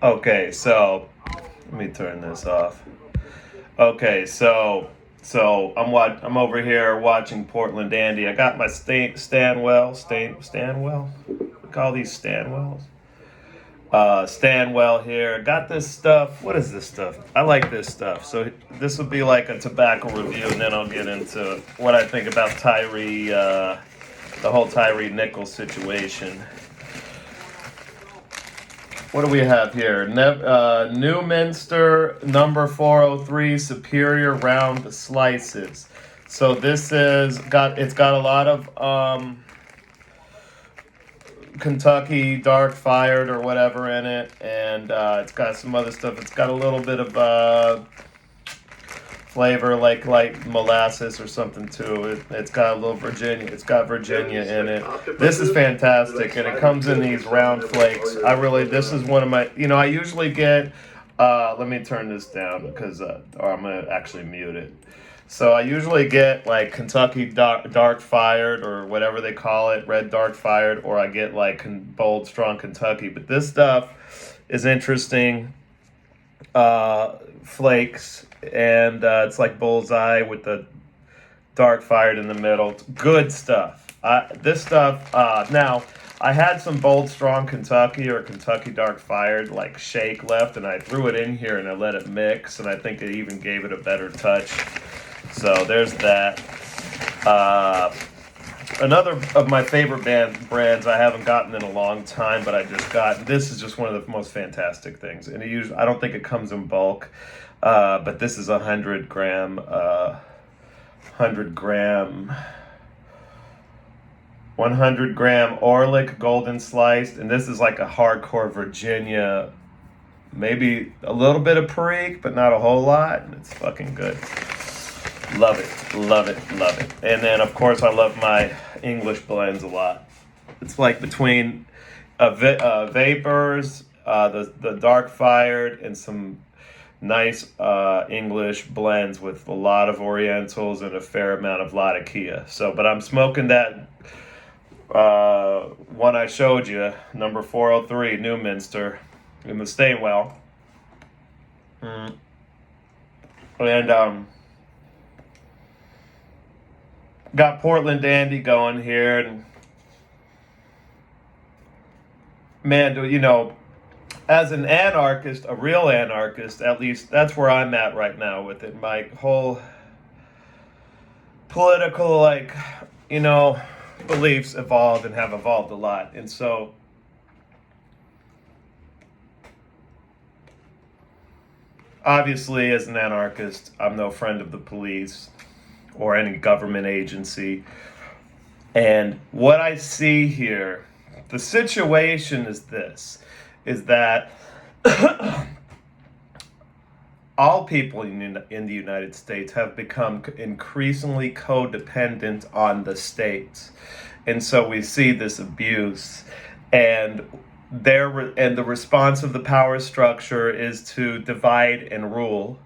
Okay, so let me turn this off. Okay, I'm over here watching Portland Andy. I got my Stanwell. We call these Stanwells. Stanwell here. Got this stuff. What is this stuff? I like this stuff. So this will be like a tobacco review, and then I'll get into what I think about the whole Tyree Nicholls situation. What do we have here? New Minster number 403 Superior Round Slices. So this is it's got a lot of Kentucky dark fired or whatever in it, and it's got some other stuff. It's got a little bit of flavor like molasses or something too. It's got a little Virginia. It's got Virginia in it. This is fantastic, and it comes in these round flakes. This is one of my. I usually get. Let me turn this down because, or I'm gonna actually mute it. So I usually get like Kentucky dark fired or whatever they call it, red dark fired, or I get like bold strong Kentucky. But this stuff is interesting. Flakes, and it's like bullseye with the dark fired in the middle. It's good stuff. This stuff. Now, I had some bold strong Kentucky or Kentucky dark fired like shake left, and I threw it in here and I let it mix, and I think it even gave it a better touch. So there's that. Another of my favorite brands I haven't gotten in a long time, but I just got. This is just one of the most fantastic things, and I don't think it comes in bulk, but this is 100 gram Orlick golden sliced, and this is like a hardcore Virginia, maybe a little bit of Perique, but not a whole lot, and it's fucking good. Love it, love it, love it. And then, of course, I love my English blends a lot. It's like between Vapors, the dark fired, and some nice English blends with a lot of Orientals and a fair amount of Latakia. So, but I'm smoking that one I showed you, number 403, New Minster, in the Stainwell. And got Portland Dandy going here, and man, as an anarchist, a real anarchist, at least that's where I'm at right now with it. My whole political, beliefs evolved and have evolved a lot, and so obviously, as an anarchist, I'm no friend of the police or any government agency. And what I see here, the situation is that all people in the United States have become increasingly codependent on the state. And so we see this abuse, and the response of the power structure is to divide and rule.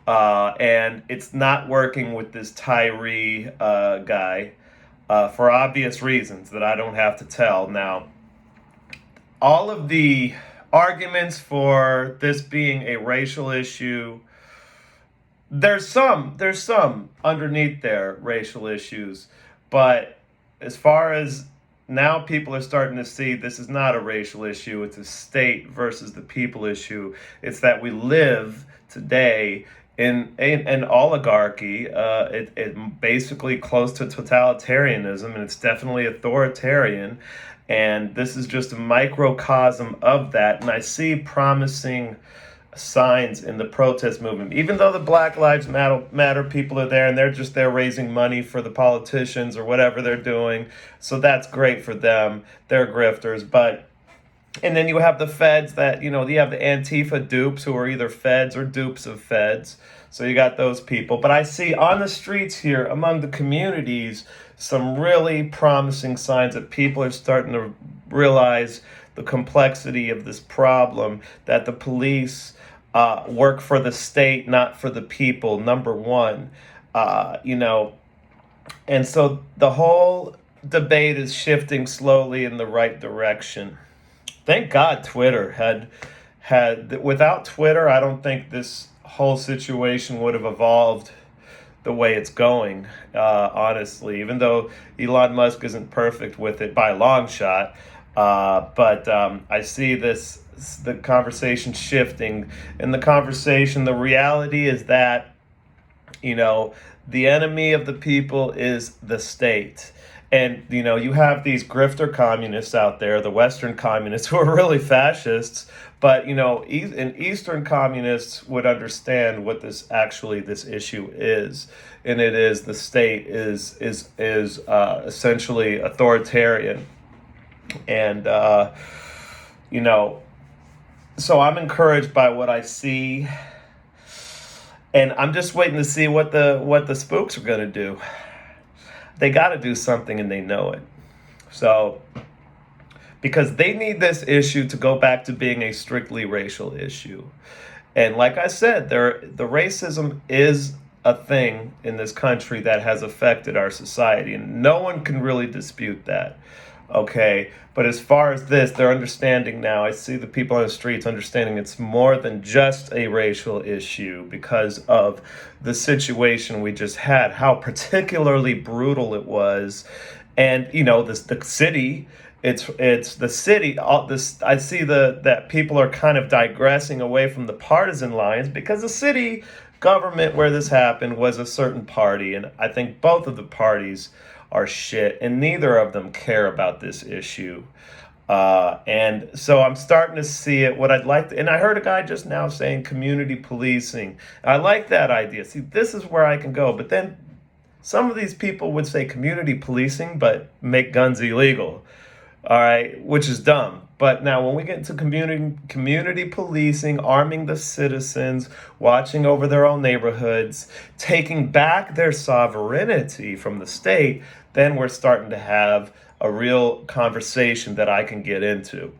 And it's not working with this Tyree guy for obvious reasons that I don't have to tell. Now, all of the arguments for this being a racial issue, there's some underneath there racial issues, but as far as now, people are starting to see this is not a racial issue. It's a state versus the people issue. It's that we live today in an oligarchy. It basically close to totalitarianism, and it's definitely authoritarian. And this is just a microcosm of that. And I see promising signs in the protest movement. Even though the Black Lives Matter people are there and they're just there raising money for the politicians or whatever they're doing. So that's great for them. They're grifters. And then you have the feds that, you have the Antifa dupes who are either feds or dupes of feds. So you got those people. But I see on the streets here, among the communities, some really promising signs that people are starting to realize the complexity of this problem, that the police work for the state, not for the people, number one. And so the whole debate is shifting slowly in the right direction. Thank God Twitter without Twitter, I don't think this whole situation would have evolved the way it's going, honestly, even though Elon Musk isn't perfect with it by a long shot. But I see the conversation shifting. And the reality is that, you know, the enemy of the people is the state. And, you have these grifter communists out there, the Western communists, who are really fascists. But, and Eastern communists would understand what this issue is. And it is the state is essentially authoritarian. And, you know, so I'm encouraged by what I see. And I'm just waiting to see what the spooks are going to do. They got to do something, and they know it. So, because they need this issue to go back to being a strictly racial issue. And like I said, the racism is a thing in this country that has affected our society, and no one can really dispute that. Okay, but as far as this, they're understanding now. I see the people on the streets understanding it's more than just a racial issue because of the situation we just had, how particularly brutal it was. And the city, it's the city. All this, I see that people are kind of digressing away from the partisan lines because the city government where this happened was a certain party, and I think both of the parties are shit, and neither of them care about this issue. And so I'm starting to see it. What I'd like to, and I heard a guy just now saying community policing. I like that idea. See, this is where I can go. But then some of these people would say community policing, but make guns illegal. All right, which is dumb. But now when we get into community policing, arming the citizens, watching over their own neighborhoods, taking back their sovereignty from the state, then we're starting to have a real conversation that I can get into.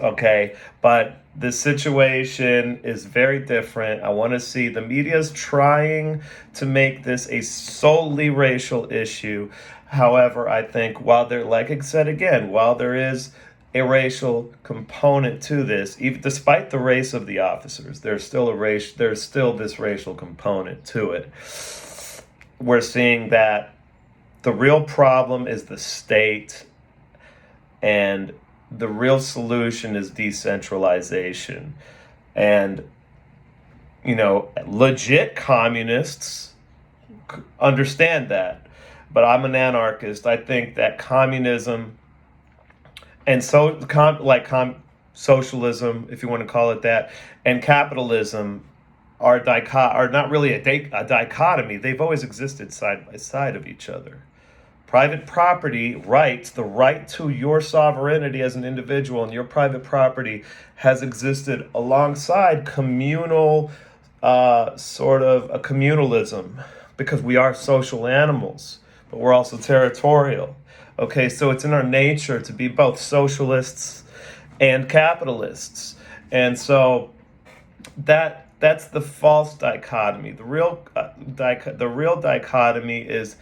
Okay, but the situation is very different. I want to see the media's trying to make this a solely racial issue. However, I think like I said again, while there is a racial component to this, even despite the race of the officers, there's still this racial component to it. We're seeing that the real problem is the state, and the real solution is decentralization. And, legit communists understand that. But I'm an anarchist. I think that communism and socialism, if you want to call it that, and capitalism are not really a dichotomy. They've always existed side by side of each other. Private property rights, the right to your sovereignty as an individual and your private property, has existed alongside communal, sort of a communalism, because we are social animals, but we're also territorial. Okay, so it's in our nature to be both socialists and capitalists. And so that's the false dichotomy. The real dichotomy is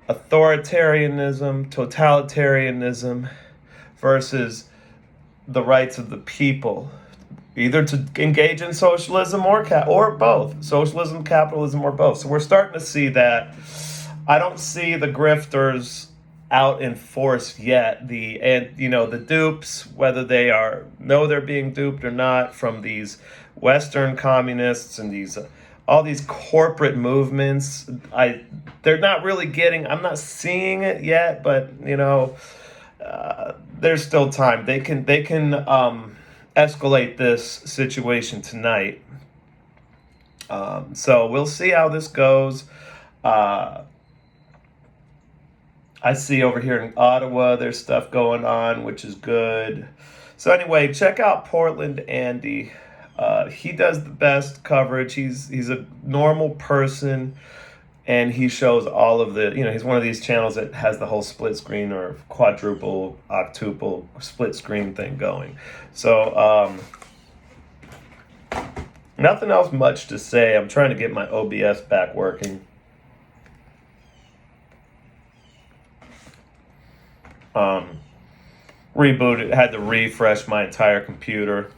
authoritarianism, totalitarianism versus the rights of the people, either to engage in socialism or both, socialism, capitalism, or both. So we're starting to see that. I don't see the grifters out in force yet. The dupes, whether they're being duped or not from these Western communists and all these corporate movements, they're not really getting. I'm not seeing it yet, but there's still time. They can escalate this situation tonight. So we'll see how this goes. I see over here in Ottawa, there's stuff going on, which is good. So anyway, check out Portland Andy. He does the best coverage. He's a normal person, and he shows all of he's one of these channels that has the whole split screen or quadruple, octuple split screen thing going. So nothing else much to say. I'm trying to get my OBS back working. Rebooted, had to refresh my entire computer.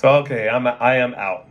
So okay, I am out.